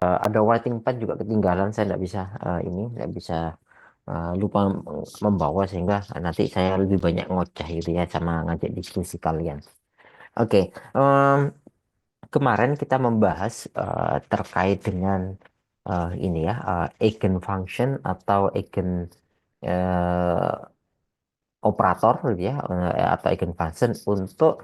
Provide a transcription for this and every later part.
ada writing pad juga ketinggalan, saya nggak bisa lupa membawa, sehingga nanti saya lebih banyak ngoceh gitu ya sama ngajak diskusi kalian. Oke, kemarin kita membahas terkait dengan ini ya, eigen function atau eigen eh, operator gitu ya, atau eigenfunction untuk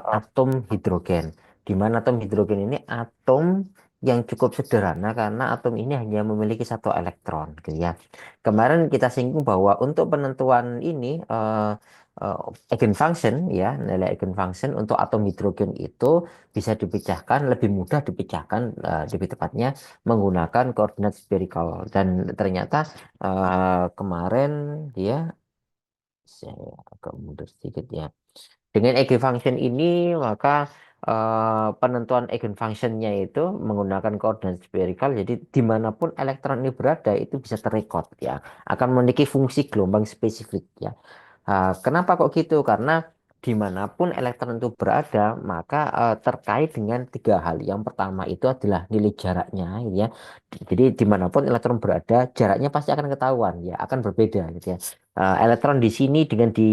atom hidrogen. Di mana atom hidrogen ini atom yang cukup sederhana karena atom ini hanya memiliki satu elektron gitu ya. Kemarin kita singgung bahwa untuk penentuan ini eh, eigenfunction ya, nilai eigenfunction untuk atom hidrogen itu bisa dipecahkan, lebih mudah dipecahkan, lebih tepatnya menggunakan koordinat spherical. Dan ternyata kemarin dia, saya agak mundur sedikit ya. Dengan eigenfunction ini, maka penentuan eigenfunctionnya itu menggunakan koordinat spherical. Jadi dimanapun elektron ini berada itu bisa terrekod ya. Akan memiliki fungsi gelombang spesifik ya. Kenapa kok gitu? Karena dimanapun elektron itu berada, maka terkait dengan tiga hal. Yang pertama itu adalah nilai jaraknya, gitu ya. Jadi dimanapun elektron berada, jaraknya pasti akan ketahuan, ya, akan berbeda, gitu ya. Elektron di sini dengan di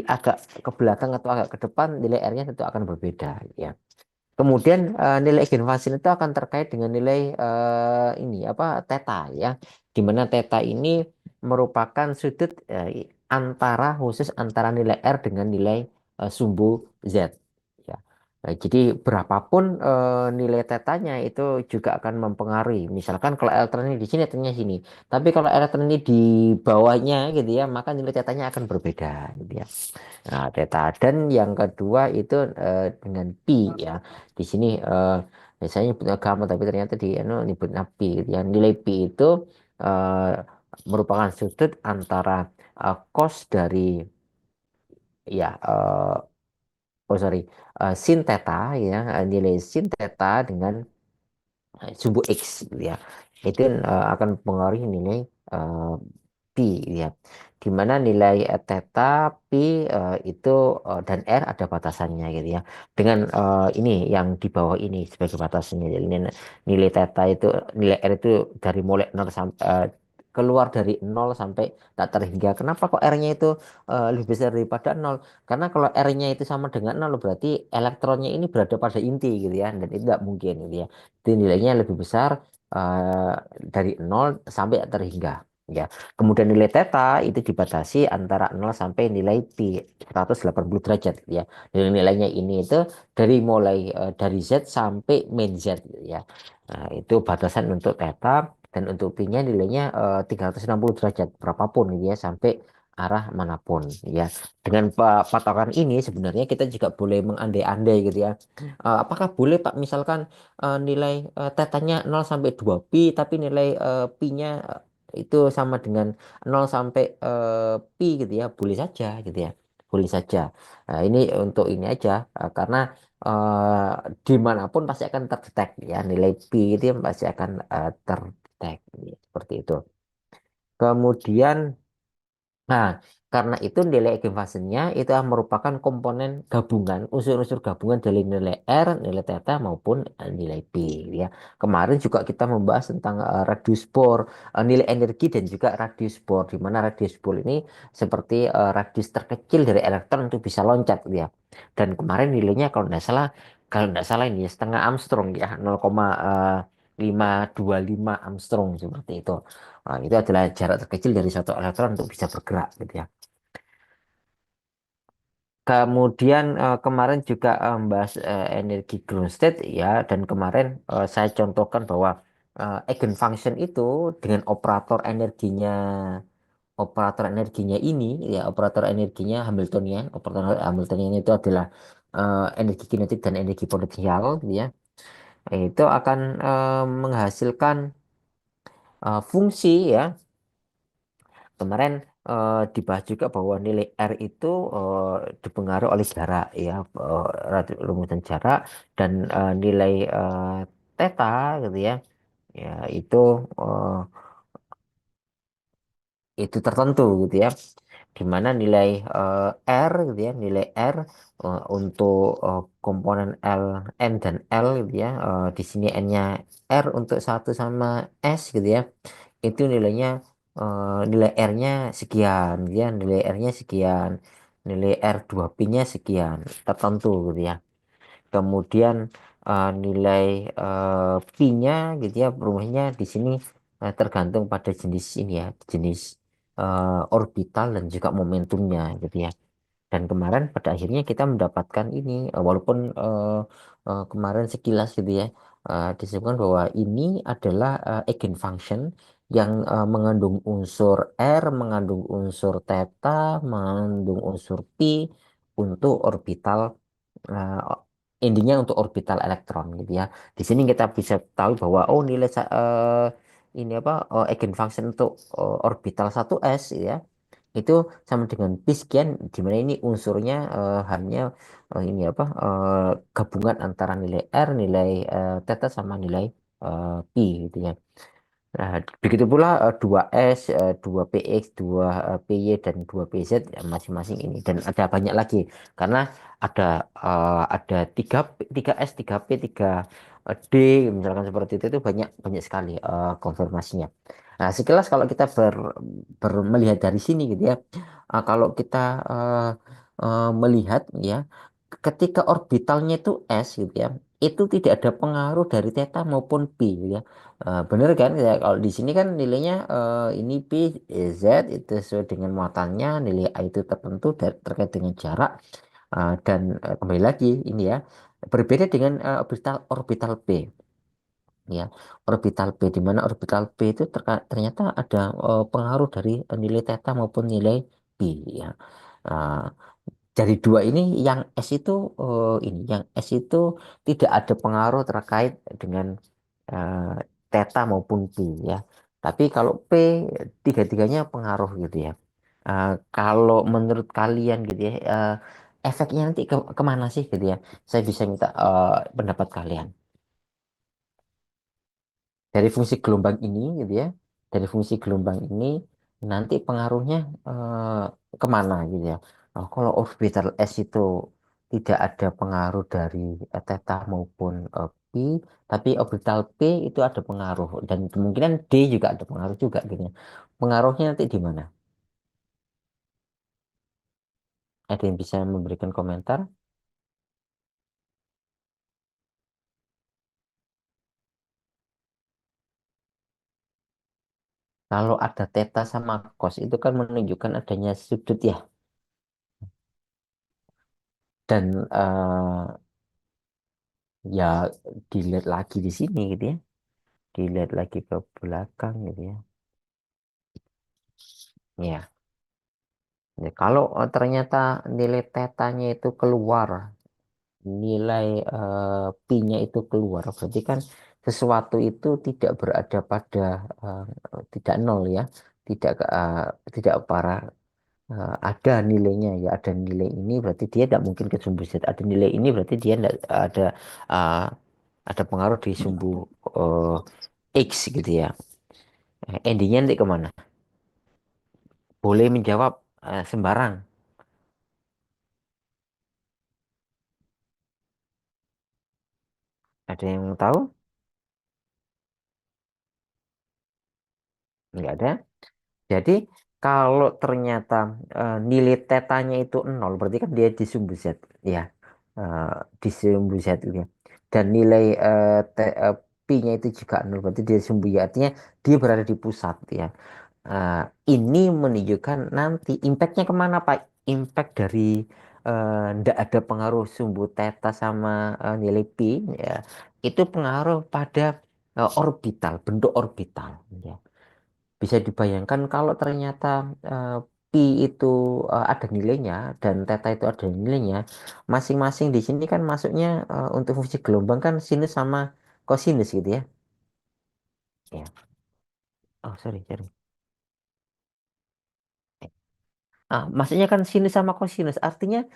agak ke belakang atau agak ke depan, nilai R-nya tentu akan berbeda, gitu ya. Kemudian nilai eigenfunction itu akan terkait dengan nilai ini apa theta ya, di mana theta ini merupakan sudut antara khusus antara nilai R dengan nilai sumbu Z ya. Jadi berapapun nilai tetanya itu juga akan mempengaruhi. Misalkan kalau elektron ini di sini, tetanya sini. Tapi kalau elektron ini di bawahnya gitu ya, maka nilai tetanya akan berbeda gitu ya. Nah, theta, dan yang kedua itu dengan pi ya. Di sini biasanya nyebutnya gamma, tapi ternyata di nyebutnya pi gitu ya. Nilai pi itu eh, merupakan sudut antara cos dari ya oh sorry, sin theta ya, nilai sin theta dengan sumbu X gitu ya. Itu akan mempengaruhi nilai eh, pi gitu ya. Di mana nilai theta, pi itu dan R ada batasannya gitu ya. Dengan ini yang di bawah ini sebagai batasannya. Jadi nilai theta itu, nilai R itu dari mulai nol sampai keluar dari nol sampai tak terhingga. Kenapa kok R-nya itu lebih besar daripada nol? Karena kalau R-nya itu sama dengan nol, berarti elektronnya ini berada pada inti gitu ya. Dan itu tidak mungkin gitu ya. Itu nilainya lebih besar eh, dari nol sampai terhingga. Ya. Kemudian nilai theta itu dibatasi antara nol sampai nilai pi 180 derajat gitu ya. Nilai-nilainya ini itu dari mulai dari Z sampai min Z gitu ya. Nah, itu batasan untuk theta, dan untuk pi-nya nilainya 360 derajat berapapun gitu ya, sampai arah manapun ya. Dengan patokan ini sebenarnya kita juga boleh mengandai-andai gitu ya. Apakah boleh Pak misalkan nilai tetanya 0 sampai 2 pi, tapi nilai pi-nya itu sama dengan 0 sampai pi gitu ya, boleh saja gitu ya, boleh saja. Nah, ini untuk ini aja, karena dimanapun pasti akan terdetek ya, nilai pi itu pasti akan terdetek ya, seperti itu. Kemudian, nah, karena itu nilai eigenfunction-nya itu merupakan komponen gabungan, unsur-unsur gabungan dari nilai R, nilai theta maupun nilai P ya. Kemarin juga kita membahas tentang radius Bohr, nilai energi dan juga radius Bohr, di mana radius Bohr ini seperti radius terkecil dari elektron untuk bisa loncat ya. Dan kemarin nilainya kalau tidak salah ini ya, setengah Armstrong ya, 0,525 Armstrong seperti itu. Nah, itu adalah jarak terkecil dari satu elektron untuk bisa bergerak gitu ya. Kemudian kemarin juga membahas energi ground state ya, dan kemarin saya contohkan bahwa eigenfunction itu dengan operator energinya ini ya, operator energinya Hamiltonian. Operator Hamiltonian itu adalah energi kinetik dan energi potensial gitu ya. Itu akan menghasilkan fungsi ya. Kemarin dibahas juga bahwa nilai R itu dipengaruhi oleh jarak ya, rumusan jarak, dan nilai theta gitu ya, ya itu eh, itu tertentu gitu ya. di mana nilai R gitu ya, nilai R untuk komponen L, N dan L gitu ya, di sini N-nya R untuk satu sama S gitu ya, itu nilainya nilai R-nya sekian gitu ya, nilai R-nya sekian, nilai R2P-nya sekian, tertentu gitu ya. Kemudian nilai pi-nya gitu ya, rumusnya di sini tergantung pada jenis ini ya, jenis orbital dan juga momentumnya gitu ya. Dan kemarin pada akhirnya kita mendapatkan ini, walaupun kemarin sekilas gitu ya, disebutkan bahwa ini adalah eigenfunction yang mengandung unsur R, mengandung unsur theta, mengandung unsur pi untuk orbital, eh, intinya untuk orbital elektron gitu ya. Di sini kita bisa tahu bahwa oh nilai ini apa eigenfunction untuk orbital 1s ya itu sama dengan pi sekian, di mana ini unsurnya hanya ini apa gabungan antara nilai R, nilai theta sama nilai pi gitu ya. Nah, begitu pula 2S, 2PX, 2PY dan 2PZ ya, masing-masing ini dan ada banyak lagi karena ada ada 3S, 3P, 3D misalkan seperti itu banyak banyak sekali konfirmasinya. Nah, sekilas kalau kita melihat dari sini gitu ya. Kalau kita eh, melihat ya ketika orbitalnya itu S gitu ya, itu tidak ada pengaruh dari theta maupun pi gitu ya. Bener kan ya, kalau di sini kan nilainya ini P Z itu sesuai dengan muatannya, nilai A itu tertentu terkait dengan jarak. Dan kembali lagi ini ya berbeda dengan orbital orbital P ya, orbital P di mana orbital P itu ternyata ada pengaruh dari nilai theta maupun nilai pi ya. Uh, dari dua ini yang S itu ini yang S itu tidak ada pengaruh terkait dengan eh, theta maupun pi ya. Tapi kalau P tiga-tiganya pengaruh gitu ya. Kalau menurut kalian gitu ya, efeknya nanti kemana sih gitu ya? Saya bisa minta pendapat kalian. Dari fungsi gelombang ini gitu ya, dari fungsi gelombang ini nanti pengaruhnya kemana gitu ya. Nah, kalau orbital S itu tidak ada pengaruh dari theta maupun pi, tapi orbital P itu ada pengaruh dan kemungkinan D juga ada pengaruh juga gitu ya. Pengaruhnya nanti di mana? Ada yang bisa memberikan komentar? Kalau ada theta sama cos itu kan menunjukkan adanya sudut ya. Dan ya dilihat lagi di sini gitu ya. Dilihat lagi ke belakang gitu ya. Ya, ya, kalau ternyata nilai tetanya itu keluar, nilai pi-nya itu keluar, berarti kan sesuatu itu tidak berada pada tidak nol ya, tidak tidak para ada nilainya ya, ada nilai ini berarti dia tidak mungkin ke sumbu Z, ada nilai ini berarti dia tidak ada uh, ada pengaruh di sumbu uh, X gitu ya. Endingnya nanti kemana? Boleh menjawab sembarang. Ada yang tahu? Nggak ada. Jadi kalau ternyata nilai tetanya itu nol, berarti kan dia di sumbu Z, ya, Eh, di sumbu Z itu ya. Dan nilai pi-nya itu juga nol, berarti dia sumbu Y, artinya dia berada di pusat, ya. Eh, ini menunjukkan nanti impactnya kemana, Pak? Impact dari ndak ada pengaruh sumbu teta sama nilai pi, ya, itu pengaruh pada orbital, bentuk orbital, ya. Bisa dibayangkan kalau ternyata eh, pi itu ada nilainya dan theta itu ada nilainya, masing-masing di sini kan masuknya untuk fungsi gelombang kan sinus sama kosinus gitu ya. Ya. Oh, sorry, sorry. Maksudnya kan sinus sama kosinus, artinya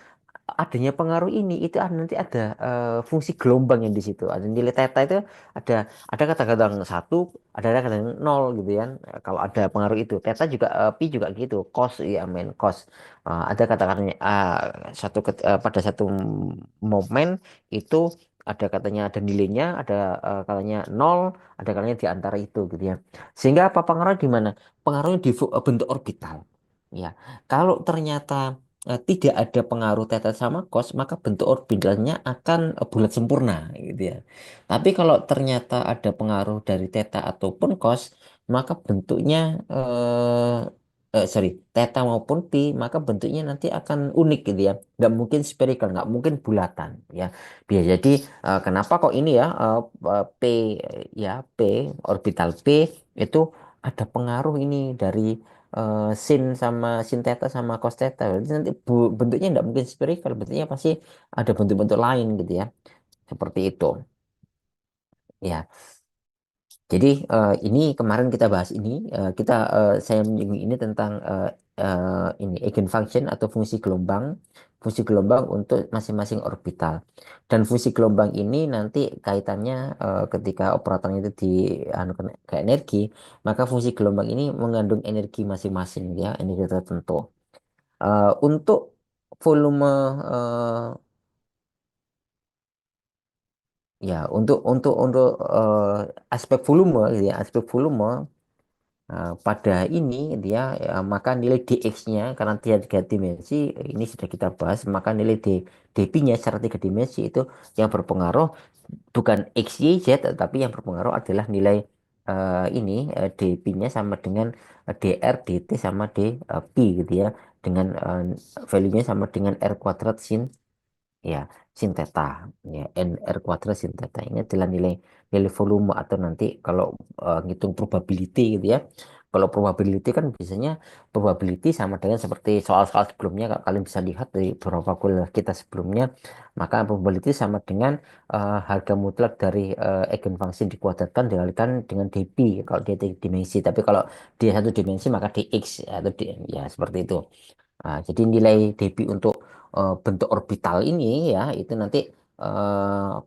adanya pengaruh ini itu nanti ada fungsi gelombang yang di situ. Ada nilai theta itu ada ada kadang-kadang satu, ada kadang nol gitu kan. Kalau ada pengaruh itu, theta juga pi juga gitu, cos ya main cos. Ada kata-katanya pada satu momen itu ada katanya ada nilainya, ada katanya nol, ada katanya di antara itu gitu ya. Sehingga apa pengaruh di mana? Pengaruhnya di bentuk orbital. Ya, kalau ternyata tidak ada pengaruh theta sama cos, maka bentuk orbitalnya akan bulat sempurna gitu ya. Tapi kalau ternyata ada pengaruh dari theta ataupun cos, maka bentuknya sorry, theta maupun pi, maka bentuknya nanti akan unik gitu ya. Nggak mungkin spherical, nggak mungkin bulatan ya. Biar jadi kenapa kok ini ya P ya P orbital P itu ada pengaruh ini dari sin sama sin theta sama cos theta. Berarti nanti bentuknya nggak mungkin spherical, bentuknya pasti ada bentuk-bentuk lain gitu ya. Seperti itu. Ya, jadi ini kemarin kita bahas ini, saya menyinggung ini tentang ini eigenfunction atau fungsi gelombang untuk masing-masing orbital. Dan fungsi gelombang ini nanti kaitannya ketika operatornya itu di anu, ke energi, maka fungsi gelombang ini mengandung energi masing-masing ya, energi tertentu. Untuk volume ya untuk aspek volume gitu ya, aspek volume pada ini dia maka nilai dx-nya karena dia tiga dimensi ini sudah kita bahas, maka nilai dp-nya secara tiga dimensi itu yang berpengaruh bukan x, y, z, tapi yang berpengaruh adalah nilai dp-nya sama dengan dr dt sama dp gitu ya, dengan value-nya sama dengan r kuadrat sin ya sin theta ya n r kuadrat sin theta ini adalah nilai nilai volume atau nanti kalau ngitung probability gitu ya. Kalau probability kan biasanya probability sama dengan seperti soal-soal sebelumnya, kalau kalian bisa lihat dari beberapa kuliah kita sebelumnya, maka probability sama dengan harga mutlak dari eigenfunction dikuadratkan dikalikan dengan dp kalau dia tiga dimensi, tapi kalau dia satu dimensi maka dx atau ya seperti itu. Jadi nilai dp untuk bentuk orbital ini ya itu nanti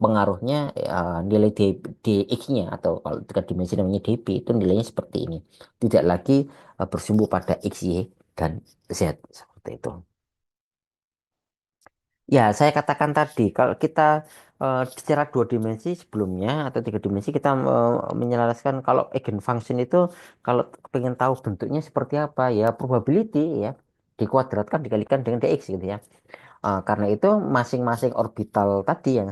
pengaruhnya nilai dx-nya atau kalau tiga dimensi namanya dp itu nilainya seperti ini. Tidak lagi bersumbu pada x, y, dan z seperti itu. Ya, saya katakan tadi, kalau kita secara dua dimensi sebelumnya atau tiga dimensi kita menyelaraskan kalau eigenfunction itu kalau pengen tahu bentuknya seperti apa ya probability ya dikuadratkan dikalikan dengan dx gitu ya. Karena itu masing-masing orbital tadi yang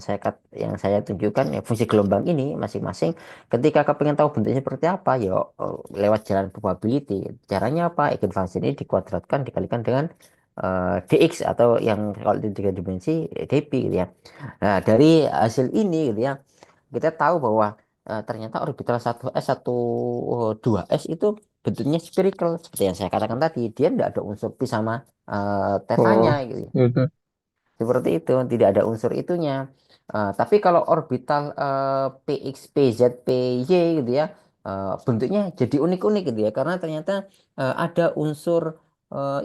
saya tunjukkan ya fungsi gelombang ini masing-masing ketika kepengen tahu bentuknya seperti apa ya lewat jalan probability. Caranya apa? Eigenfunction ini dikuadratkan dikalikan dengan dx atau yang kalau di tiga dimensi dp gitu ya. Nah, dari hasil ini gitu ya kita tahu bahwa ternyata orbital satu s satu dua s itu bentuknya spherical seperti yang saya katakan tadi. Dia tidak ada unsur pi sama tetanya Oh, gitu. gitu. Seperti itu, tidak ada unsur itunya. Tapi kalau orbital PX, PZ, PY gitu ya, bentuknya jadi unik-unik gitu ya, karena ternyata ada unsur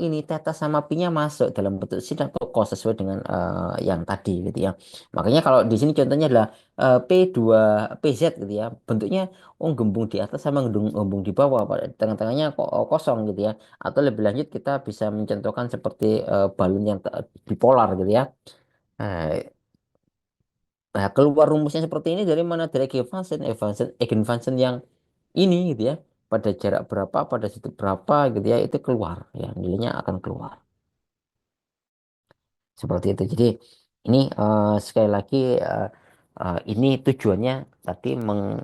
ini theta sama pi-nya masuk dalam bentuk sin atau cos sesuai dengan yang tadi gitu ya. Makanya kalau di sini contohnya adalah P2 PZ gitu ya, bentuknya gembung di atas sama gembung di bawah, tengah-tengahnya kosong gitu ya. Atau lebih lanjut kita bisa mencontohkan seperti balon yang bipolar gitu ya. Nah, keluar rumusnya seperti ini dari mana? Dari Eigenfunction yang ini gitu ya. Pada jarak berapa, pada sudut berapa gitu ya, itu keluar ya, nilainya akan keluar. Seperti itu. Jadi ini sekali lagi ini tujuannya tadi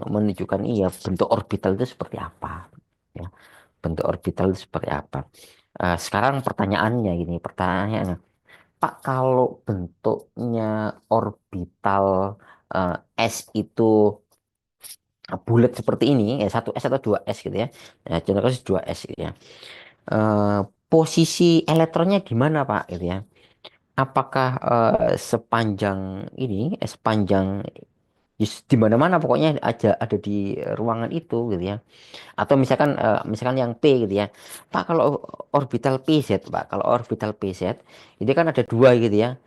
menunjukkan iya bentuk orbital itu seperti apa ya. Bentuk orbital itu seperti apa. Sekarang pertanyaannya gini, pertanyaannya Pak, kalau bentuknya orbital eh, S itu bulat seperti ini, satu S atau dua S gitu ya. Contoh kasus dua S gitu ya. Eh, Posisi elektronnya di mana, Pak? Gitu ya. Apakah sepanjang ini, sepanjang Di mana-mana pokoknya aja ada di ruangan itu gitu ya. Atau misalkan yang P gitu ya. Pak, kalau orbital PZ, Pak, kalau orbital PZ, itu kan ada dua gitu ya.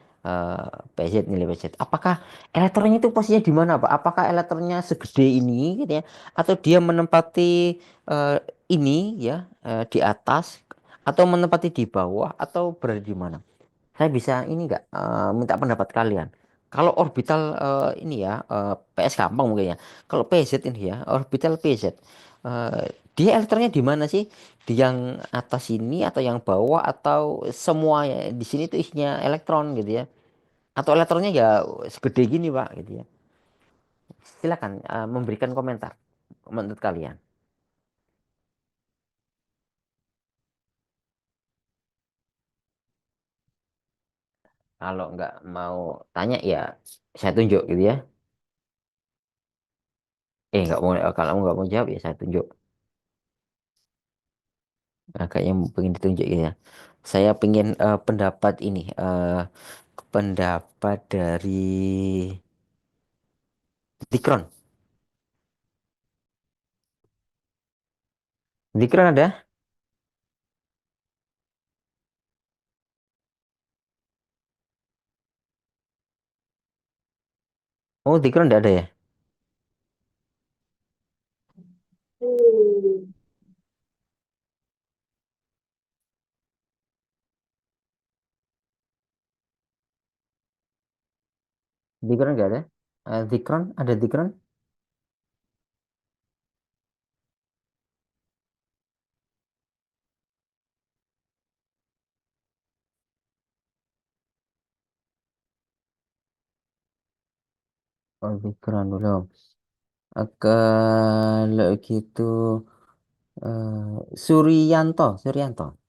PZ, nilai PZ. Apakah elektronnya itu posisinya di mana, Pak? Apakah elektronnya segede ini gitu ya? Atau dia menempati eh, ini ya di atas atau menempati di bawah atau berada di mana? Saya bisa ini nggak minta pendapat kalian. Kalau orbital ini ya PS gampang mungkin ya. Kalau PZ ini ya orbital PZ dia elektronnya di mana sih? Di yang atas ini atau yang bawah atau semua ya, di sini tuh isinya elektron gitu ya? Atau elektronnya ya segede gini Pak gitu ya? Silakan memberikan komentar menurut kalian. Kalau nggak mau tanya ya saya tunjuk gitu ya. Nggak mau kalau nggak mau jawab ya saya tunjuk. Kayaknya pengen ditunjuk ya. Saya pengen pendapat ini, pendapat dari Dikron. Dikron ada? Oh, Dikron tidak ada ya? Dikron nggak ada? Dikron ada Dikron? Oh, Dikron belum. Kalau gitu, Suryanto ada?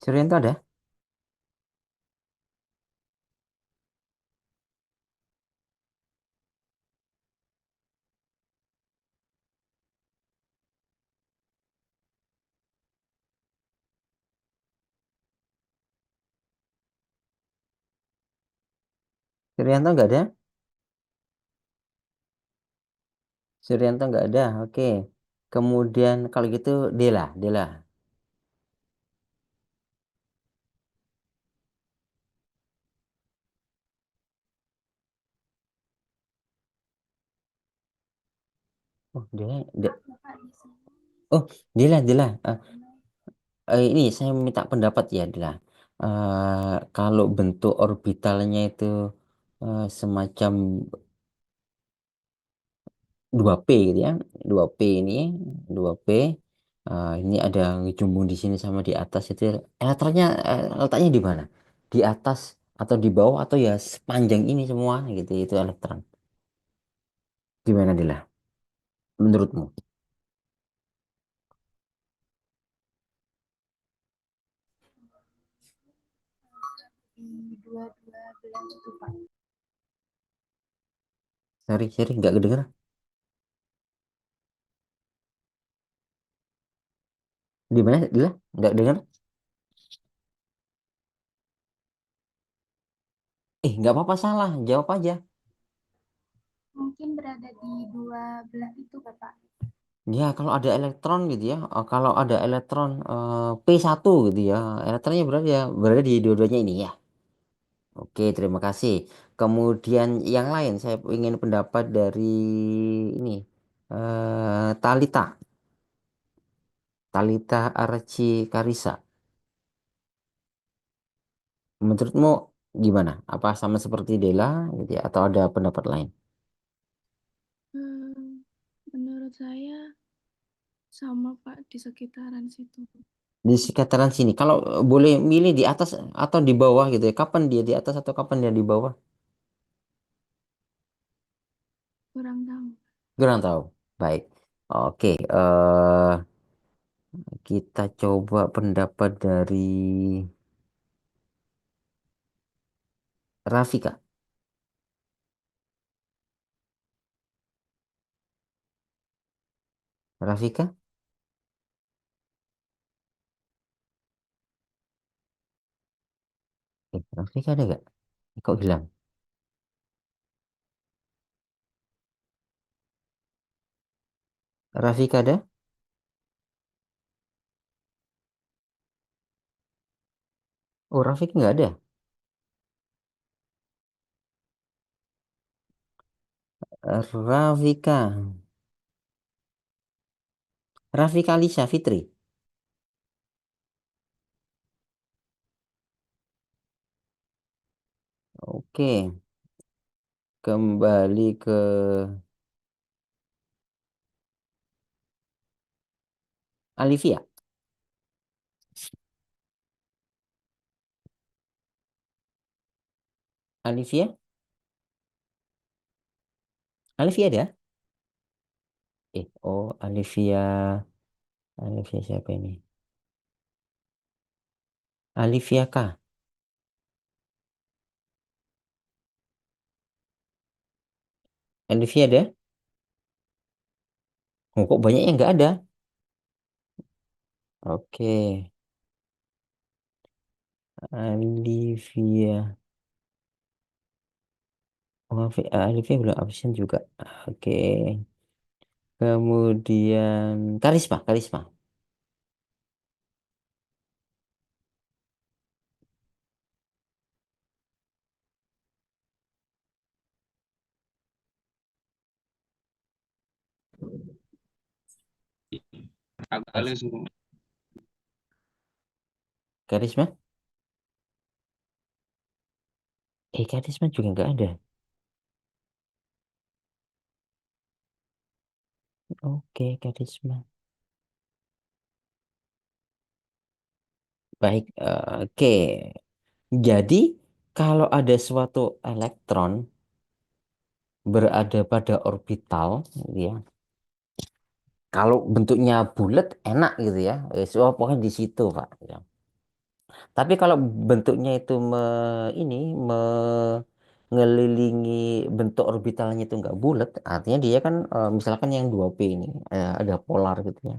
Suryanto nggak ada? Suryanto nggak ada. Oke. Kemudian kalau gitu Dela, Dela. Oh, oh, Dela, Dela. Ini saya minta pendapat ya, Dila. Kalau bentuk orbitalnya itu semacam 2P gitu ya. 2P ini, 2P. Ini ada ngejumbung di sini sama di atas itu. Elektronnya letaknya di mana? Di atas atau di bawah atau ya sepanjang ini semua gitu itu elektron. Gimana, Dila? Menurutmu? Sorry, sorry, nggak kedengeran. Di mana, Dila? Nggak dengar? Nggak apa-apa salah. Jawab aja. Mungkin berada di dua belah itu, Bapak. Ya, kalau ada elektron gitu ya, kalau ada elektron P1 gitu ya, elektronnya berada di dua-duanya ini ya. Oke, terima kasih. Kemudian yang lain, saya ingin pendapat dari ini, Talita, Talita Arci Karisa. Menurutmu gimana? Apa sama seperti Dela gitu ya, atau ada pendapat lain? Hmm, menurut saya sama Pak di sekitaran situ. Di sekitaran sini, kalau boleh milih di atas atau di bawah gitu ya, kapan dia di atas atau kapan dia di bawah? Kurang tahu. Kurang tahu. Baik. Oke, kita coba pendapat dari Rafika. Rafika? Rafika ada gak? Kok hilang? Rafika ada? Oh, Rafik nggak ada. Rafika. Rafika Lisa Fitri. Oke, kembali ke Alivia. Alivia? Alivia ada? Oh, Alivia. Alivia siapa ini? Alivia K. Alivia ada? Oh, kok banyak yang nggak ada? Oke, Alivia. Oh, Alivia belum absen juga. Oke, kemudian Karisma, Karisma. Agak Kas- semua. Karisma? Karisma juga nggak ada. Oke, Karisma. Baik, oke. Jadi, kalau ada suatu elektron berada pada orbital, ya, kalau bentuknya bulat enak gitu ya, pokoknya di situ, Pak. Ya. Tapi kalau bentuknya itu ini mengelilingi bentuk orbitalnya itu nggak bulat, artinya dia kan misalkan yang 2P ini ada polar gitu ya.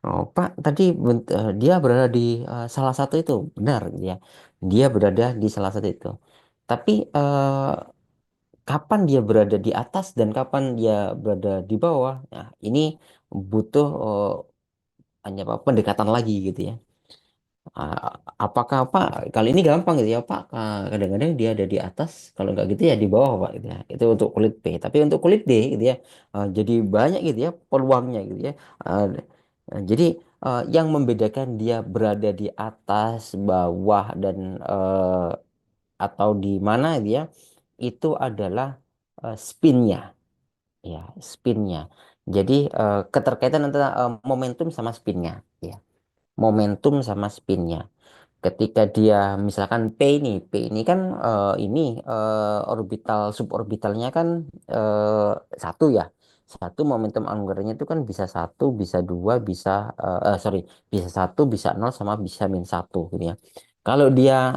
Oh, Pak, tadi dia berada di salah satu itu, benar gitu ya. Dia berada di salah satu itu. Tapi kapan dia berada di atas dan kapan dia berada di bawah? Nah, ini butuh hanya apa, pendekatan lagi gitu ya. Apakah Pak, kali ini gampang gitu ya Pak, kadang-kadang dia ada di atas, kalau nggak gitu ya di bawah Pak gitu ya. Itu untuk kulit B. Tapi untuk kulit D gitu ya, jadi banyak gitu ya peluangnya gitu ya. Uh, jadi yang membedakan dia berada di atas, bawah dan atau di mana gitu ya, itu adalah spinnya, ya spinnya. Jadi keterkaitan antara momentum sama spinnya, ya momentum sama spinnya. Ketika dia misalkan P ini kan ini orbital suborbitalnya kan satu ya. Satu momentum anggarannya itu kan bisa satu, bisa dua, bisa sorry, bisa satu, bisa nol, sama bisa min satu gitu ya. Kalau dia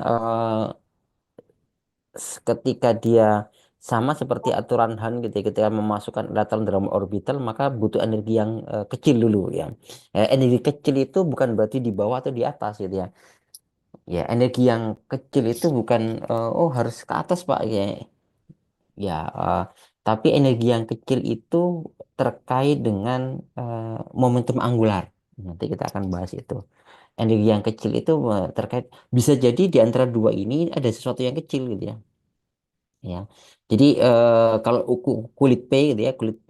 ketika dia sama seperti aturan Han gitu ya, ketika memasukkan elektron dalam orbital maka butuh energi yang kecil dulu ya. Energi kecil itu bukan berarti di bawah atau di atas gitu ya. Ya, energi yang kecil itu bukan oh harus ke atas Pak ya. Ya, tapi energi yang kecil itu terkait dengan momentum angular. Nanti kita akan bahas itu. Energi yang kecil itu terkait bisa jadi di antara dua ini ada sesuatu yang kecil gitu ya. Ya. Jadi kalau kulit P gitu ya, kulit P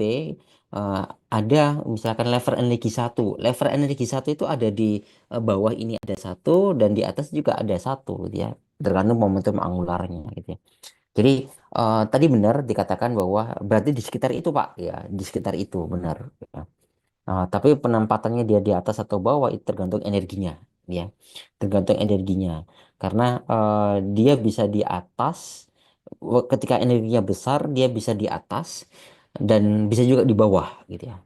eh, ada misalkan lever energi satu. Lever energi satu itu ada di bawah ini ada satu dan di atas juga ada satu gitu ya. Tergantung momentum angularnya gitu ya. Jadi tadi benar dikatakan bahwa berarti di sekitar itu Pak ya, di sekitar itu benar. Ya. Tapi penempatannya dia di atas atau bawah itu tergantung energinya, ya, tergantung energinya. Karena dia bisa di atas, ketika energinya besar dia bisa di atas dan bisa juga di bawah, gitu ya.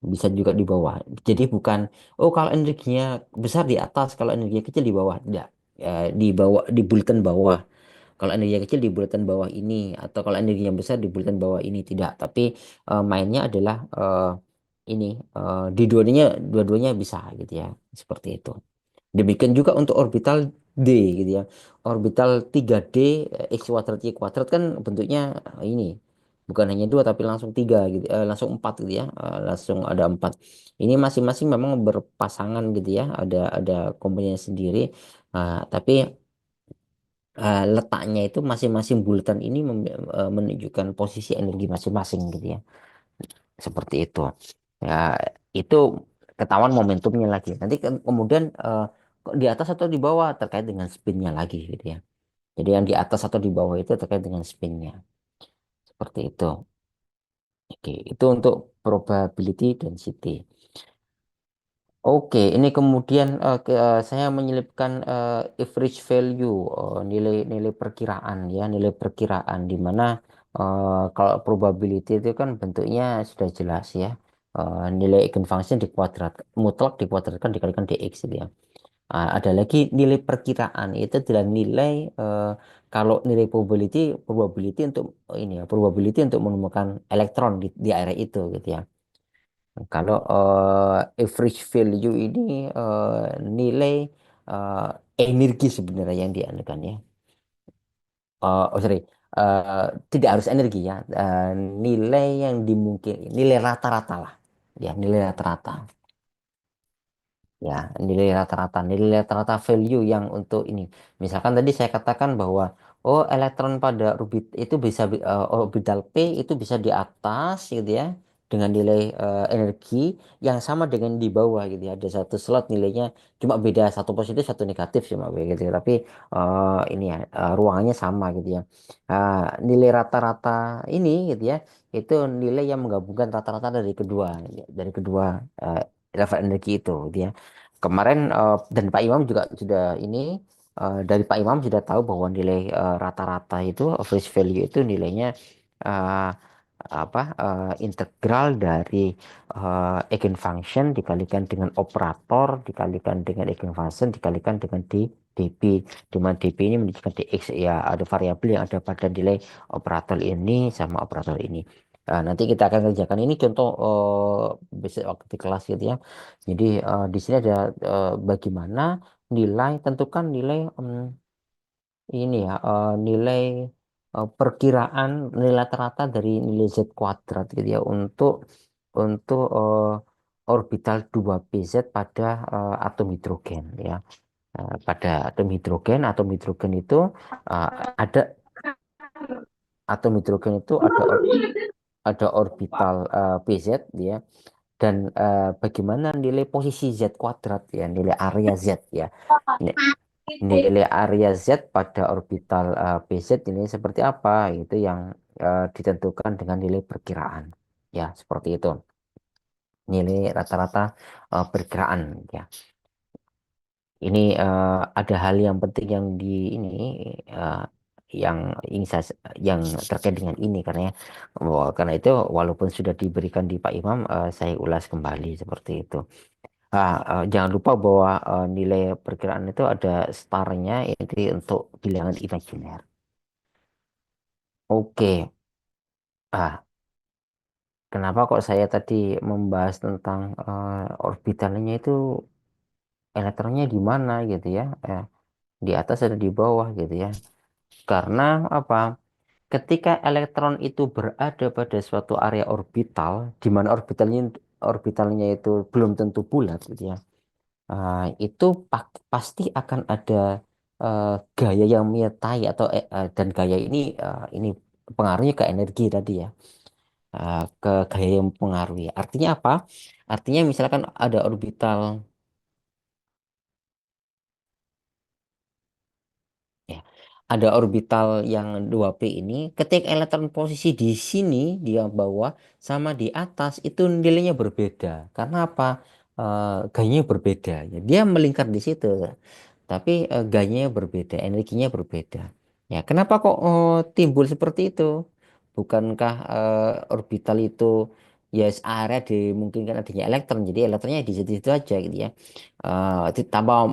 Bisa juga di bawah. Jadi bukan, oh kalau energinya besar di atas, kalau energinya kecil di bawah, tidak. Ya, di bawah di bulatan bawah. Kalau energinya kecil di bulatan bawah ini, atau kalau energinya besar di bulatan bawah ini tidak. Tapi mainnya adalah ini di dua-duanya bisa gitu ya, seperti itu. Demikian juga untuk orbital D gitu ya. Orbital 3D X kuadrat Y kuadrat kan bentuknya ini. bukan hanya dua tapi langsung tiga gitu, langsung empat gitu ya, langsung ada empat. Ini masing-masing memang berpasangan gitu ya, ada komponennya sendiri. Tapi letaknya itu masing-masing bulatan ini menunjukkan posisi energi masing-masing gitu ya, seperti itu. Ya, itu ketahuan momentumnya lagi. Nanti kemudian kok di atas atau di bawah terkait dengan spinnya lagi gitu ya. Jadi yang di atas atau di bawah itu terkait dengan spinnya. Seperti itu. Oke, itu untuk probability density. Oke, ini kemudian saya menyelipkan average value, nilai-nilai perkiraan ya, nilai perkiraan di mana kalau probability itu kan bentuknya sudah jelas ya. Nilai eigenfunction dikuadrat, mutlak dikuadratkan dikalikan dx gitu ya. Ada lagi nilai perkiraan, itu adalah nilai kalau nilai probability, probability untuk ini ya, probability untuk menemukan elektron di area itu gitu ya. Kalau average value ini nilai eh, energi sebenarnya yang dianukan ya. Sorry, tidak harus energi ya. Nilai yang dimungkin, nilai rata-rata lah, ya nilai rata-rata. Ya, nilai rata-rata value yang untuk ini. Misalkan tadi saya katakan bahwa oh elektron pada orbit itu bisa orbital P itu bisa di atas gitu ya dengan nilai energi yang sama dengan di bawah gitu ya. Ada satu slot nilainya cuma beda satu positif satu negatif cuma begitu. Tapi ini ya ruangannya sama gitu ya. Nilai rata-rata ini gitu ya itu nilai yang menggabungkan rata-rata dari kedua eh, level energi itu gitu ya. Kemarin dan Pak Imam juga sudah ini dari Pak Imam sudah tahu bahwa nilai rata-rata itu average value itu nilainya eh, integral dari eigenfunction dikalikan dengan operator dikalikan dengan eigenfunction dikalikan dengan dB, di mana dB ini menunjukkan dx ya ada variabel yang ada pada nilai operator ini sama operator ini. Nanti kita akan kerjakan ini contoh besok waktu di kelas gitu ya. Jadi di sini ada bagaimana nilai tentukan nilai ini ya nilai perkiraan nilai rata-rata dari nilai z kuadrat gitu ya untuk orbital 2pz pada atom hidrogen ya. Pada atom hidrogen itu eh, ada ada orbital pz ya dan bagaimana nilai posisi z kuadrat ya nilai area z ya. Ni- Nilai area Z pada orbital PZ ini seperti apa? Itu yang ditentukan dengan nilai perkiraan. Ya, seperti itu. Nilai rata-rata perkiraan. Ya, ini ada hal yang penting yang di ini eh, yang ingin yang terkait dengan ini karena karena itu walaupun sudah diberikan di Pak Imam, saya ulas kembali seperti itu. Jangan lupa bahwa nilai perkiraan itu ada startnya itu untuk bilangan imajiner. Oke, kenapa kok saya tadi membahas tentang orbitalnya itu elektronnya di mana gitu ya? Di atas ada di bawah gitu ya? Karena apa? Ketika elektron itu berada pada suatu area orbital, di mana orbitalnya itu belum tentu bulat gitu ya. Itu pasti akan ada eh, gaya yang menyertai atau dan gaya ini pengaruhnya ke energi tadi ya, ke gaya yang mempengaruhi. Artinya apa? Artinya misalkan ada orbital ya, ada orbital yang 2p ini, ketika elektron posisi di sini dia bawah sama di atas itu nilainya berbeda. Karena apa? Gayanya berbeda. Ya, dia melingkar di situ. Tapi gayanya berbeda, energinya berbeda. Ya, kenapa kok timbul seperti itu? Bukankah orbital itu ya area dimungkinkan adanya elektron, jadi elektronnya di situ-situ aja gitu ya. Tanpa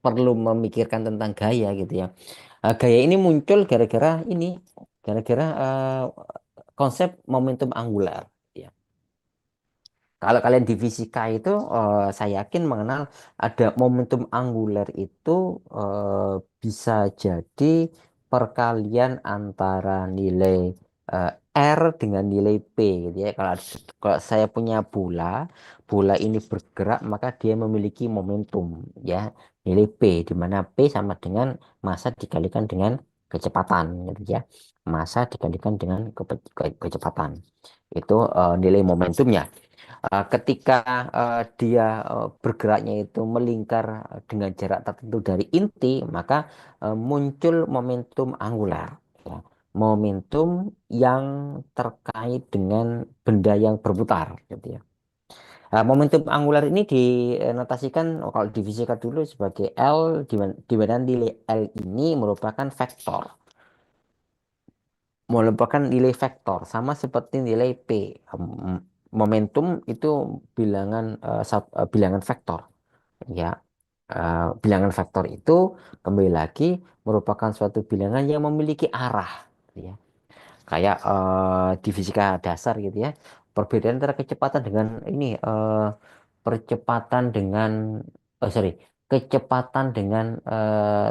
perlu memikirkan tentang gaya gitu ya. Gaya ini muncul gara-gara konsep momentum angular. Ya. Kalau kalian di fisika itu, saya yakin mengenal ada momentum angular itu bisa jadi perkalian antara nilai eh, R dengan nilai P gitu ya. Kalau saya punya bola, bola ini bergerak maka dia memiliki momentum ya, nilai P di mana P sama dengan massa dikalikan dengan kecepatan gitu ya. Massa dikalikan dengan kecepatan. Itu nilai momentumnya. Ketika dia bergeraknya itu melingkar dengan jarak tertentu dari inti, maka muncul momentum angular. Ya. Momentum yang terkait dengan benda yang berputar, gitu ya. Momentum angular ini dinotasikan kalau di fisika dulu sebagai L, di mana nilai L ini merupakan nilai vektor sama seperti nilai P. Momentum itu bilangan vektor ya. Bilangan vektor itu kembali lagi merupakan suatu bilangan yang memiliki arah ya. Kayak di fisika dasar gitu ya, perbedaan antara kecepatan dengan percepatan dengan sorry, kecepatan dengan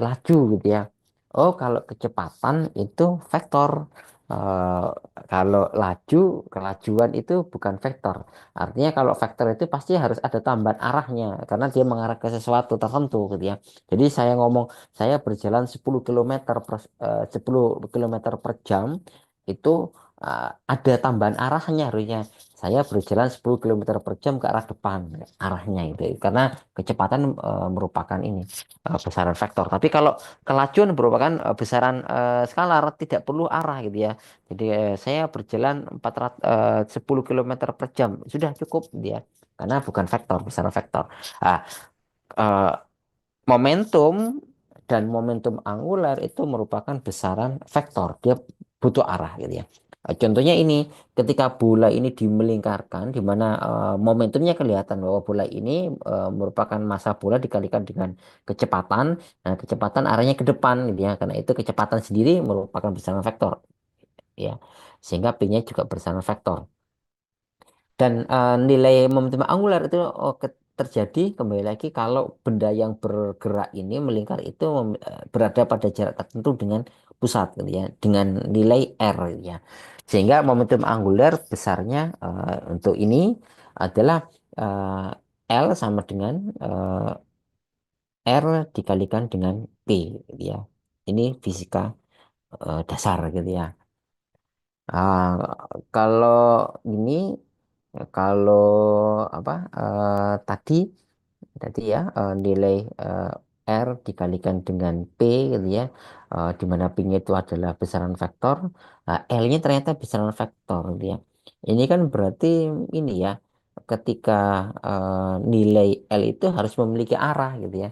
laju gitu ya. Oh, kalau kecepatan itu vektor. Eh, Kalau kelajuan itu bukan vektor. Artinya kalau vektor itu pasti harus ada tambahan arahnya karena dia mengarah ke sesuatu tertentu gitu ya. Jadi saya ngomong saya berjalan 10 kilometer per jam itu ada tambahan arahnya harusnya. Saya berjalan 10 kilometer per jam ke arah depan arahnya itu karena kecepatan merupakan ini besaran vektor. Tapi kalau kelajuan merupakan besaran skalar, tidak perlu arah gitu ya. Jadi saya berjalan 10 kilometer per jam sudah cukup dia karena bukan vektor, besaran vektor. Ah, eh, Momentum dan momentum angular itu merupakan besaran vektor. Dia butuh arah gitu ya. Contohnya ini, ketika bola ini dimelingkarkan, di mana momentumnya kelihatan bahwa bola ini merupakan massa bola dikalikan dengan kecepatan. Nah, kecepatan arahnya ke depan gitu ya. Karena itu kecepatan sendiri merupakan besaran vektor ya. Sehingga P-nya juga besaran vektor. Dan nilai momentum angular itu terjadi kembali lagi kalau benda yang bergerak ini melingkar itu berada pada jarak tertentu dengan pusat gitu ya, dengan nilai R gitu ya. Sehingga momentum angular besarnya untuk ini adalah L sama dengan R dikalikan dengan P gitu ya. Ini fisika dasar gitu ya. Ah, Kalau ini kalau apa tadi tadi ya nilai eh, R dikalikan dengan P gitu ya, di mana P-nya itu adalah besaran vektor, L-nya ternyata besaran vektor gitu ya. Ini kan berarti ini ya, ketika nilai L itu harus memiliki arah gitu ya.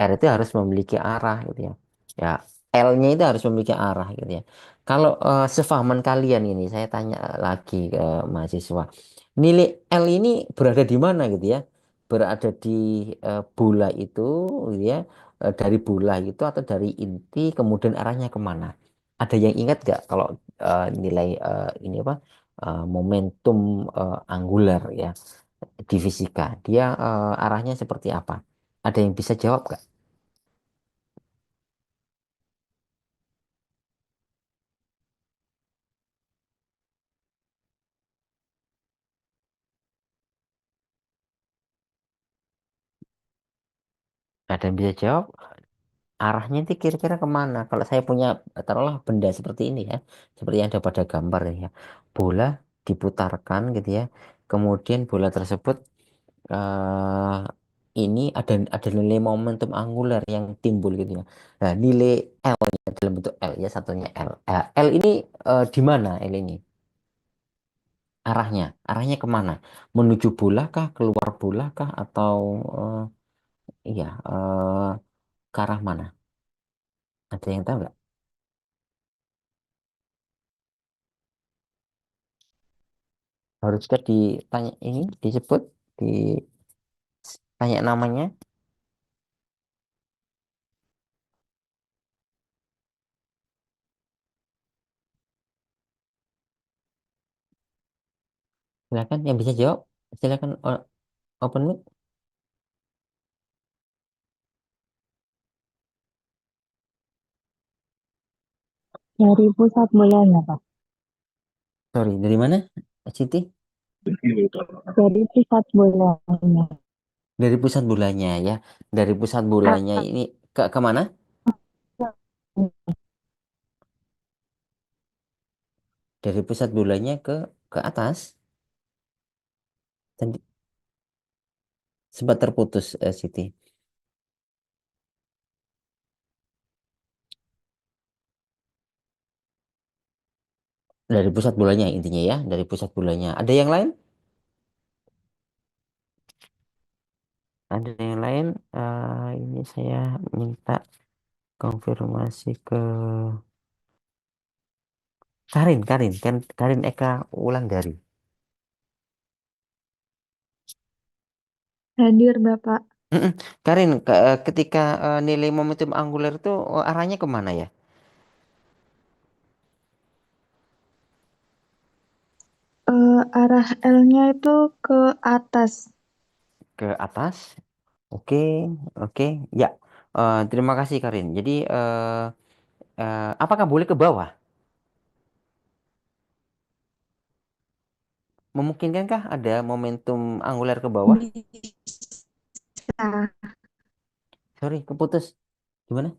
R itu harus memiliki arah gitu ya. Ya, L-nya itu harus memiliki arah gitu ya. Kalau sefahaman kalian ini, saya tanya lagi ke mahasiswa, nilai L ini berada di mana gitu ya? Berada di bola itu, gitu ya, dari bola itu atau dari inti, kemudian arahnya kemana? Ada yang ingat nggak kalau nilai ini apa? Momentum angular ya di fisika, dia arahnya seperti apa? Ada yang bisa jawab nggak? Ada yang bisa jawab? Arahnya itu kira-kira kemana? Kalau saya punya, taruhlah benda seperti ini ya, seperti yang ada pada gambar ya. Bola diputarkan gitu ya. Kemudian bola tersebut eh ini ada nilai momentum angular yang timbul gitu ya. Nah, nilai L-nya dalam bentuk L ya, satunya L. L ini di mana L ini? Arahnya kemana? Menuju bola kah, keluar bola kah, atau iya ke arah mana? Ada yang tahu nggak? Harus juga ditanya ini, disebut, ditanya namanya. Silakan yang bisa jawab. Silakan open mic. Dari pusat mulanya, Pak. Sorry, dari mana, Siti? Dari pusat bolanya. Dari pusat bulannya ya. Dari pusat bulannya ini ke mana? Dari pusat bulannya ke atas. Tadi sempat terputus, Siti. Dari pusat bulannya intinya ya, dari pusat bulannya. Ada yang lain? Ada yang lain? Ini saya minta konfirmasi ke Karin Eka Wulandari. Hadir Bapak. Mm-mm. Karin, ketika nilai momentum angular itu arahnya kemana ya? Arah L-nya itu ke atas. Ke atas? Oke, oke, ya. Terima kasih Karin. Jadi, apakah boleh ke bawah? Memungkinkankah ada momentum angular ke bawah? Bisa. Sorry, keputus. Gimana?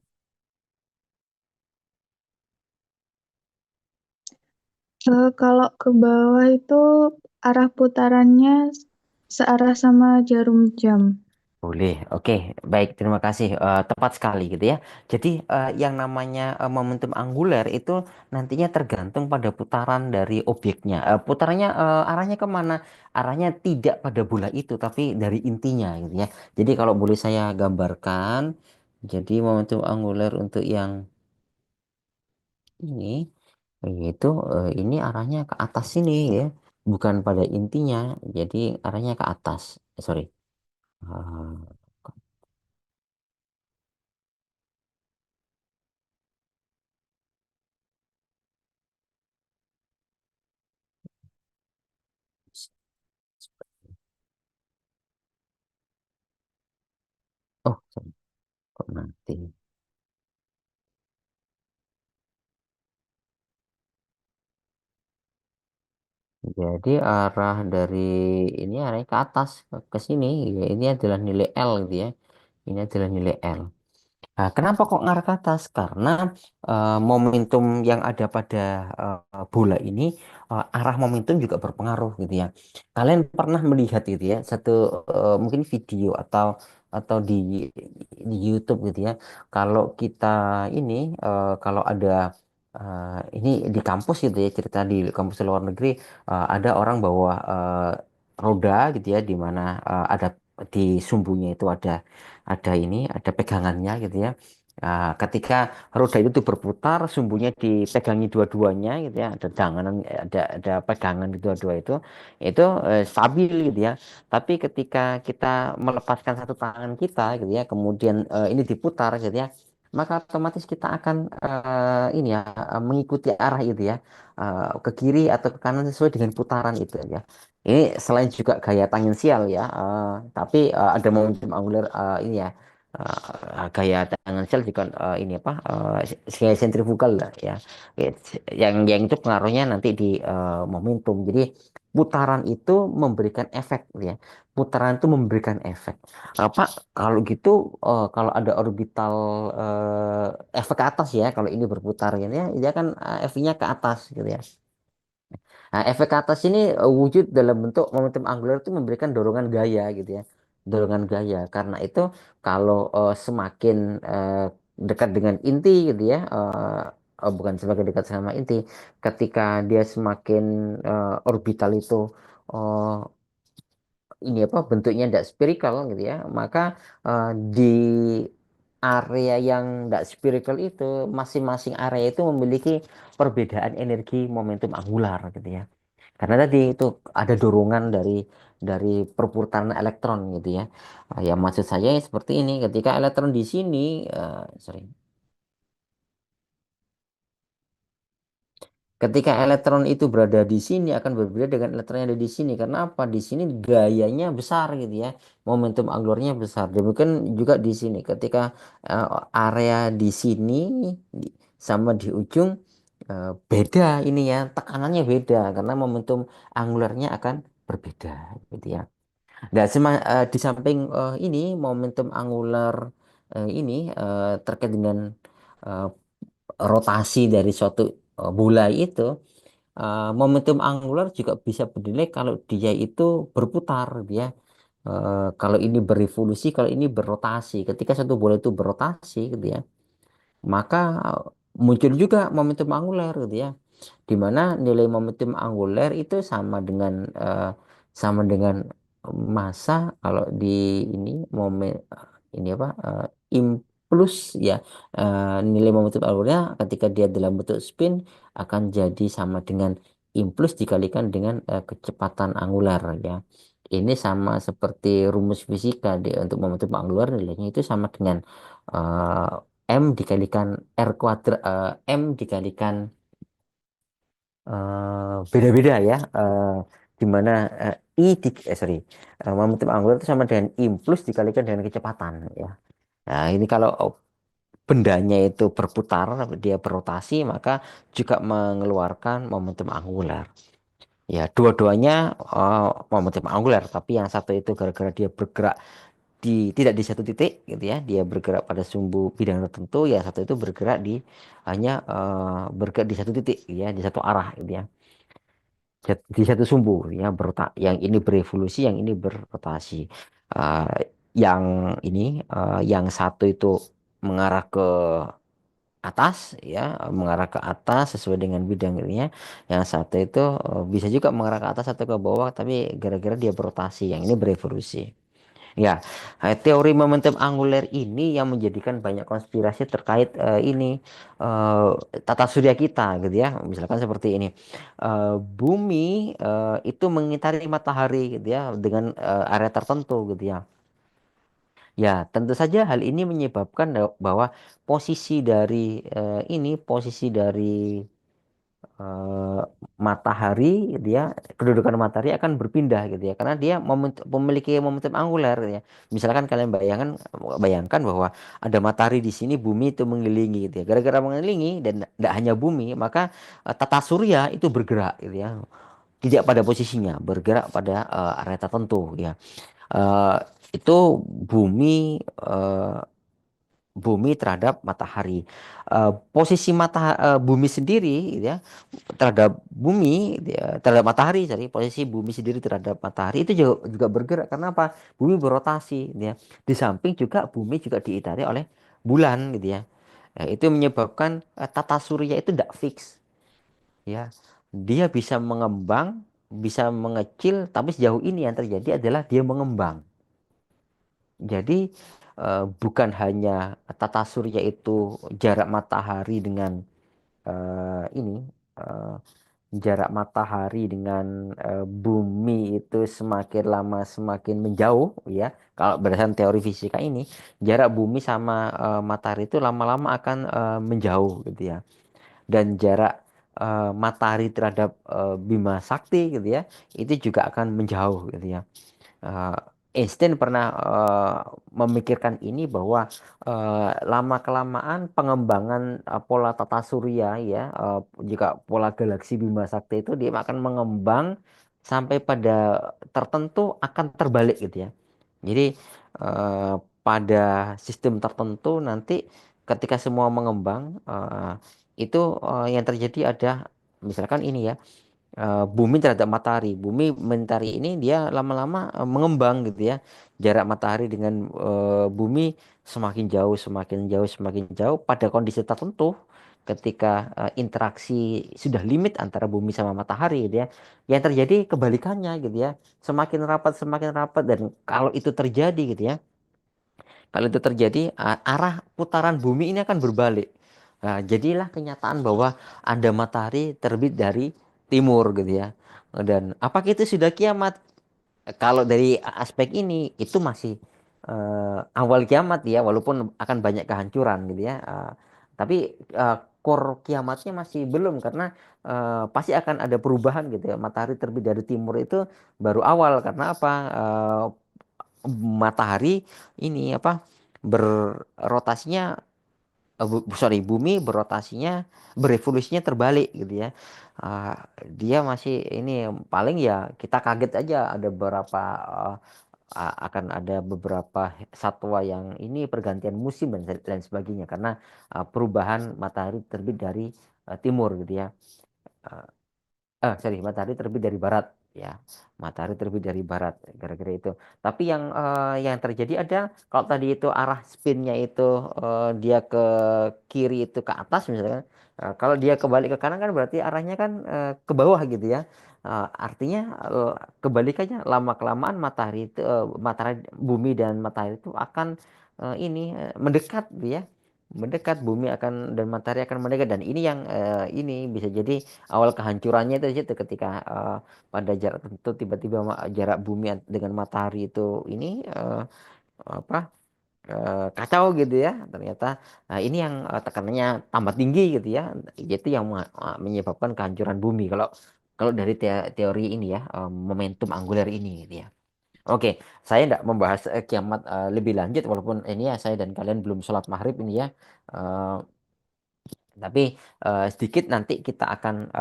Kalau ke bawah itu arah putarannya searah sama jarum jam. Boleh, oke, baik, terima kasih. Tepat sekali gitu ya. Jadi yang namanya momentum angular itu nantinya tergantung pada putaran dari objeknya. Putarannya arahnya kemana? Arahnya tidak pada bola itu, tapi dari intinya gitu ya. Jadi kalau boleh saya gambarkan, jadi momentum angular untuk yang ini, yaitu ini arahnya ke atas sini ya, bukan pada intinya. Jadi arahnya ke atas. Sorry. Ah, oh, sorry. Kok nanti? Jadi arah dari ini arahnya ke atas ke sini. Ya, ini adalah nilai L gitu ya. Ini adalah nilai L. Nah, kenapa kok ngarah ke atas? Karena momentum yang ada pada bola ini, arah momentum juga berpengaruh gitu ya. Kalian pernah melihat gitu ya, satu mungkin video atau di YouTube gitu ya. Kalau kita ini, kalau ada ini di kampus gitu ya, cerita di kampus luar negeri, ada orang bawa roda gitu ya, di mana ada di sumbunya itu ada pegangannya gitu ya. Ketika roda itu tuh berputar, sumbunya dipegangi dua-duanya gitu ya, ada janganan, ada pegangan di dua-dua itu stabil gitu ya. Tapi ketika kita melepaskan satu tangan kita gitu ya, kemudian ini diputar gitu ya, maka otomatis kita akan ini ya mengikuti arah itu ya, ke kiri atau ke kanan sesuai dengan putaran itu ya. Ini selain juga gaya tangensial ya, tapi ada momentum angular ini ya, gaya tangensial juga ini apa, gaya sentrifugal lah ya. Yang itu pengaruhnya nanti di momentum. Jadi putaran itu memberikan efek gitu ya. Putaran itu memberikan efek. Pak, kalau gitu kalau ada orbital efek ke atas ya, kalau ini berputar gitu ya, dia kan efeknya ke atas gitu ya. Nah, efek ke atas ini wujud dalam bentuk momentum angular itu memberikan dorongan gaya gitu ya. Dorongan gaya. Karena itu kalau semakin dekat dengan inti gitu ya, bukan semakin dekat sama inti, ketika dia semakin orbital itu eh, ini apa bentuknya tidak spherical gitu ya, maka di area yang tidak spherical itu masing-masing area itu memiliki perbedaan energi momentum angular gitu ya. Karena tadi itu ada dorongan dari perputaran elektron gitu ya. Ya maksud saya seperti ini, ketika elektron di sini, sorry, ketika elektron itu berada di sini akan berbeda dengan elektron yang ada di sini. Karena apa? Di sini gayanya besar gitu ya, momentum angularnya besar. Demikian juga di sini, ketika area di sini sama di ujung. beda ini ya, tekanannya beda karena momentum angularnya akan berbeda gitu ya. Nah, di samping ini momentum angular ini terkait dengan eh, rotasi dari suatu bola itu, momentum angular juga bisa bernilai kalau dia itu berputar dia. Kalau ini berevolusi, kalau ini berotasi. Ketika satu bola itu berotasi, gitu ya, maka muncul juga momentum angular, gitu ya, di mana nilai momentum angular itu sama dengan massa kalau di ini ini apa impuls ya. Nilai momentum angularnya ketika dia dalam bentuk spin akan jadi sama dengan impuls dikalikan dengan kecepatan angular ya. Ini sama seperti rumus fisika untuk momentum angular, nilainya itu sama dengan M dikalikan R kuadrat, M dikalikan beda-beda ya, di mana momentum angular itu sama dengan impuls dikalikan dengan kecepatan ya. Nah, ini kalau bendanya itu berputar, dia berotasi, maka juga mengeluarkan momentum angular. Ya, dua-duanya momentum angular, tapi yang satu itu gara-gara dia bergerak tidak di satu titik gitu ya, dia bergerak pada sumbu bidang tertentu, ya satu itu bergerak hanya bergerak di satu titik ya, di satu arah gitu ya, di satu sumbu ya, yang ini berevolusi, yang ini berotasi. Eh, yang ini yang satu itu mengarah ke atas ya, mengarah ke atas sesuai dengan bidang ininya. Yang satu itu bisa juga mengarah ke atas atau ke bawah, tapi gara-gara dia berotasi, yang ini berevolusi. Ya, teori momentum angular ini yang menjadikan banyak konspirasi terkait ini eh, tata surya kita gitu ya. Misalkan seperti ini. Bumi itu mengitari matahari gitu ya dengan area tertentu gitu ya. Ya, tentu saja hal ini menyebabkan bahwa posisi dari eh, matahari dia, kedudukan matahari akan berpindah gitu ya, karena dia memiliki momentum angular gitu ya. Misalkan kalian bayangkan bahwa ada matahari di sini, bumi itu mengelilingi gitu ya, gara-gara mengelilingi dan tidak hanya bumi, maka tata surya itu bergerak gitu ya, tidak pada posisinya, bergerak pada area tertentu ya. Eh, itu bumi eh, bumi terhadap matahari. Bumi sendiri gitu ya, terhadap matahari, jadi posisi bumi sendiri terhadap matahari itu juga bergerak karena apa? Bumi berotasi gitu ya. Di samping juga bumi juga diitari oleh bulan gitu ya. Nah, itu menyebabkan tata surya itu tidak fix ya. Dia bisa mengembang, bisa mengecil, tapi sejauh ini yang terjadi adalah dia mengembang. Jadi bukan hanya tata surya itu jarak matahari dengan ini eh, jarak matahari dengan bumi itu semakin lama semakin menjauh ya. Kalau berdasarkan teori fisika ini, jarak bumi sama matahari itu lama-lama akan menjauh gitu ya. Dan jarak matahari terhadap Bima Sakti gitu ya, itu juga akan menjauh gitu ya. eh, Einstein pernah memikirkan ini bahwa lama kelamaan pengembangan pola tata surya ya, jika pola galaksi Bima Sakti itu dia akan mengembang sampai pada tertentu akan terbalik gitu ya. Jadi eh, pada sistem tertentu nanti ketika semua mengembang itu yang terjadi ada misalkan ini ya, bumi terhadap matahari. Bumi mentari ini dia lama-lama mengembang gitu ya. Jarak matahari dengan bumi semakin jauh, semakin jauh, semakin jauh. Pada kondisi tertentu, ketika interaksi sudah limit antara bumi sama matahari gitu ya, yang terjadi kebalikannya gitu ya. Semakin rapat, dan kalau itu terjadi gitu ya, kalau itu terjadi, arah putaran bumi ini akan berbalik. Nah, jadilah kenyataan bahwa ada matahari terbit dari timur gitu ya. Dan apakah itu sudah kiamat? Kalau dari aspek ini itu masih awal kiamat ya, walaupun akan banyak kehancuran gitu ya. Tapi core kiamatnya masih belum, karena pasti akan ada perubahan gitu ya. Matahari terbit dari timur itu baru awal, karena apa? Matahari ini apa? Berrotasinya sorry, bumi berotasinya, berevolusinya terbalik gitu ya. Ah, dia masih ini paling ya kita kaget aja ada beberapa akan ada beberapa satwa yang ini pergantian musim dan lain sebagainya karena perubahan matahari terbit dari timur gitu ya. Eh, sorry, matahari terbit dari barat ya, matahari terbit dari barat gara-gara itu. Tapi yang terjadi ada kalau tadi itu arah spinnya itu dia ke kiri itu ke atas misalkan. Kalau dia kebalik ke kanan kan berarti arahnya kan ke bawah gitu ya. Artinya kebalikannya lama kelamaan matahari itu matahari bumi dan matahari itu akan mendekat gitu ya, mendekat, bumi akan dan matahari akan mendekat, dan ini yang ini bisa jadi awal kehancurannya itu di situ ketika pada jarak tertentu tiba-tiba jarak bumi dengan matahari itu ini apa kacau gitu ya ternyata. Nah, ini yang tekanannya tambah tinggi gitu ya, itu yang menyebabkan kehancuran bumi kalau kalau dari teori ini ya, momentum angular ini gitu ya. Oke, saya tidak membahas kiamat lebih lanjut walaupun ini ya saya dan kalian belum sholat maghrib ini ya. Eh, tapi sedikit nanti kita akan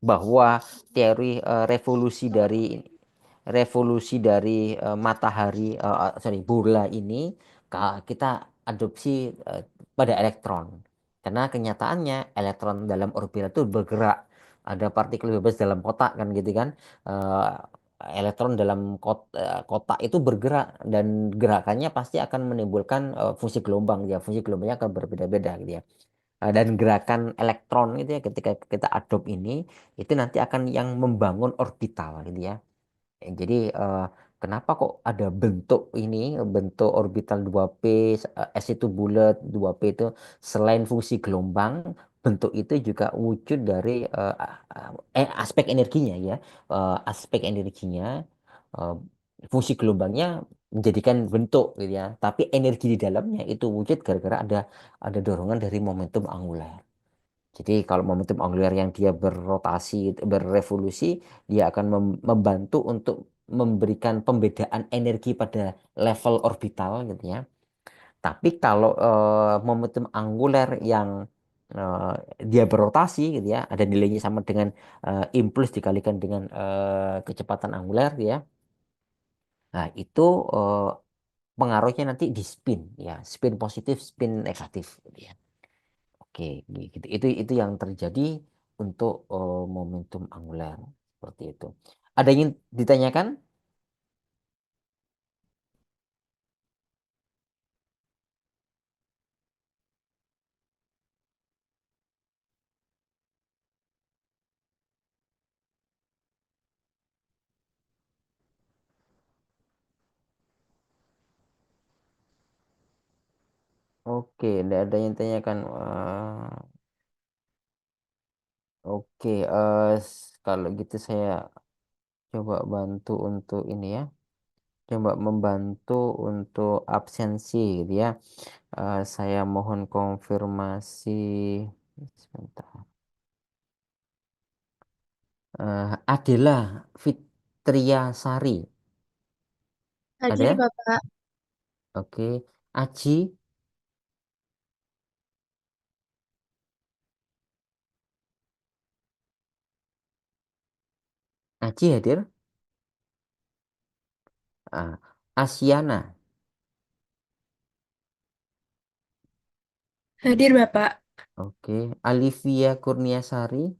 bahwa teori revolusi dari matahari sorry bola ini kita adopsi pada elektron, karena kenyataannya elektron dalam orbit itu bergerak, ada partikel bebas dalam kotak kan gitu kan. Eh, Elektron dalam kotak itu bergerak dan gerakannya pasti akan menimbulkan fungsi gelombang ya, fungsi gelombangnya akan berbeda-beda gitu ya. Dan gerakan elektron gitu ya ketika kita adopt ini itu nanti akan yang membangun orbital gitu ya. Jadi kenapa kok ada bentuk ini, bentuk orbital 2p, S itu bulat, 2p itu selain fungsi gelombang, bentuk itu juga wujud dari aspek energinya ya. Aspek energinya, eh, fungsi gelombangnya menjadikan bentuk gitu ya. Tapi energi di dalamnya itu wujud gara-gara ada dorongan dari momentum angular. Jadi kalau momentum angular yang dia berrotasi, berevolusi, dia akan membantu untuk memberikan pembedaan energi pada level orbital gitu ya. Tapi kalau momentum angular yang eh, dia berrotasi gitu ya, ada nilainya sama dengan impuls dikalikan dengan kecepatan angular ya. Nah, itu eh, pengaruhnya nanti di spin ya, spin positif, spin negatif gitu ya. Oke, gitu. Itu yang terjadi untuk momentum angular seperti itu. Ada yang ingin ditanyakan? Oke, tidak ada yang ditanyakan. Oke, kalau gitu saya coba bantu untuk ini ya. Coba membantu untuk absensi gitu ya. Saya mohon konfirmasi sebentar. Adela Fitriasari, Hadir ada? Bapak. Oke. Aji, Aji hadir? Ah, Asyana. Hadir Bapak. Oke. Alivia Kurniasari.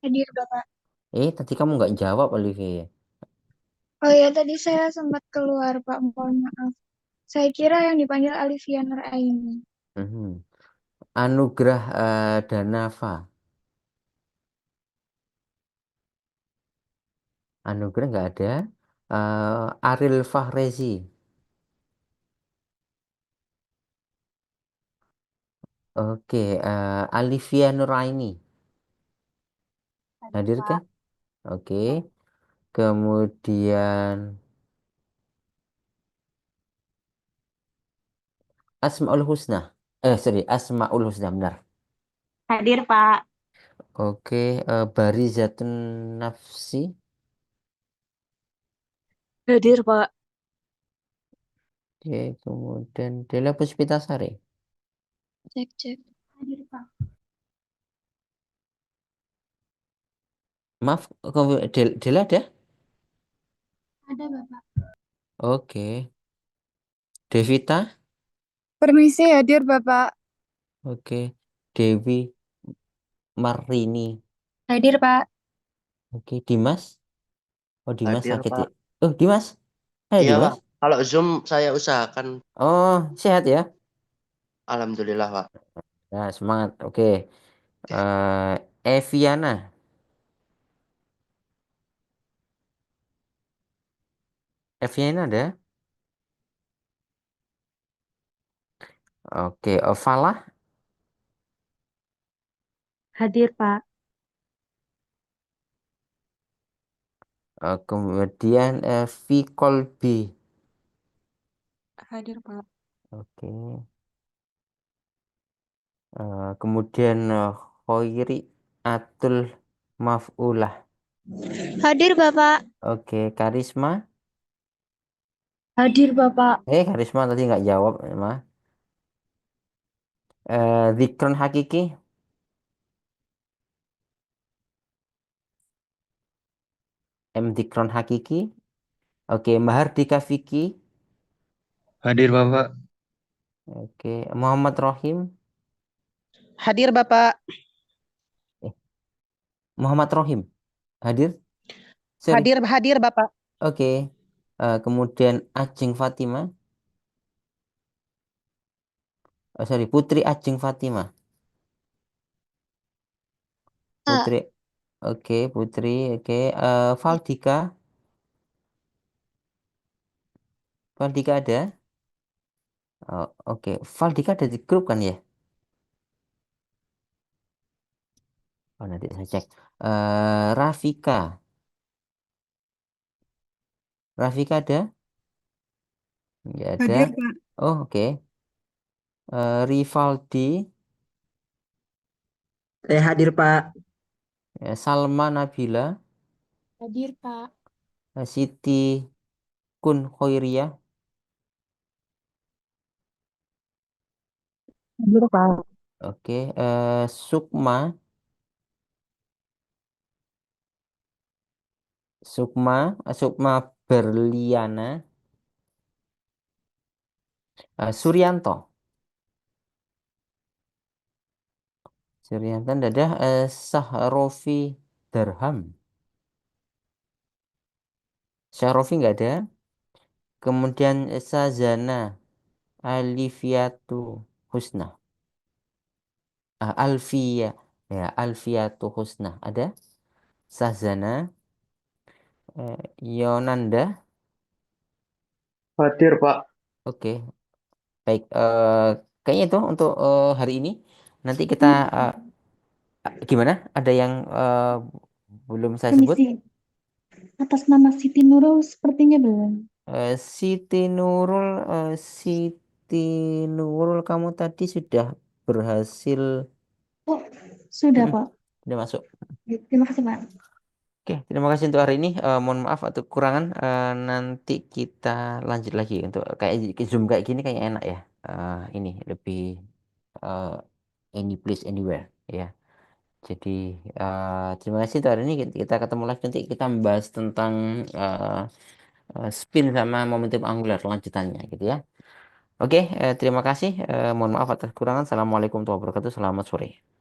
Hadir Bapak. Tadi kamu nggak jawab Olivia ya? Oh ya, tadi saya sempat keluar, Pak. Mohon maaf. Saya kira yang dipanggil Alivia Nuraini. Mhm. Anugrah Danava. Anugerah nggak ada. Ariel Fahrezi. Oke. Alivia Nuraini. Hadir, Hadir kah? Pak. Oke. Kemudian Asmaul Husna. Sorry, Asmaul Husna benar. Hadir, Pak. Oke. Barizatun Nafsi. Hadir, Pak. Oke, kemudian Dela Puspitasari. Cek, cek. Hadir, Pak. Maaf, Dela ada? Ada, Bapak. Oke. Devita? Permisi hadir, Bapak. Oke. Dewi Marini. Hadir, Pak. Oke, Dimas? Oh, Dimas Hadir, sakit ya. Pak. Oh, Dimas? Hai, Iya, Pak. Dimas. Kalau Zoom saya usahakan. Oh, sehat ya? Alhamdulillah, Pak. Nah, semangat. Oke. Eviana. Eviana ada? Oke. Falah. Hadir, Pak. Kemudian V. Colby. Hadir, Pak. Oke. Kemudian Khoiri Atul Maf'ulah. Hadir, Bapak. Oke. Karisma. Hadir, Bapak. Karisma tadi nggak jawab, mah. Zikron Hakiki. Zikron Hakiki. Oke. Mahardika Fiki. Hadir Bapak. Oke. Muhammad Rohim. Hadir Bapak. Eh, Muhammad Rohim. Hadir? Sorry. Hadir Bapak. Oke. Kemudian Ajeng Fatima. Oh, sorry. Putri Ajeng Fatima. Putri. Oke. Putri. Oke. Valdika. Valdika ada? Oh, oke. Valdika ada di grup kan ya? Oh, nanti saya cek. Rafika. Rafika ada? Nggak ada. Hadir, Pak. Oh, oke. Rivaldi. Saya hadir, Pak. Salma Nabila. Hadir, Pak. Siti Kun Khoiriyah. Hadir, Pak. Oke. Sukma. Sukma Berliana. Suryanto. Suryanto ada. Sahrofi Darham. Syahrofi nggak ada. Kemudian Sazana Alifiatu Husna. Alfia. Ya, Alfiatu Husna. Ada? Sazana. Yonanda. Hadir, Pak. Oke. Baik. Kayaknya itu untuk hari ini. Nanti kita gimana? Ada yang belum saya sebut? Permisi. Atas nama Siti Nurul sepertinya belum. Siti Nurul, Siti Nurul, kamu tadi sudah berhasil. Oh, sudah, Mm, Pak. sudah masuk. Terima kasih, Pak. Oke, terima kasih untuk hari ini. Mohon maaf atau kekurangan. Nanti kita lanjut lagi untuk kayak Zoom kayak gini kayaknya enak ya. Ini lebih eh, any place anywhere ya. Jadi terima kasih untuk hari ini. Kita ketemu lagi nanti kita membahas tentang eh, spin sama momentum angular lanjutannya gitu ya. Oke, terima kasih. Mohon maaf atas kekurangan. Assalamualaikum warahmatullahi wabarakatuh. Selamat sore.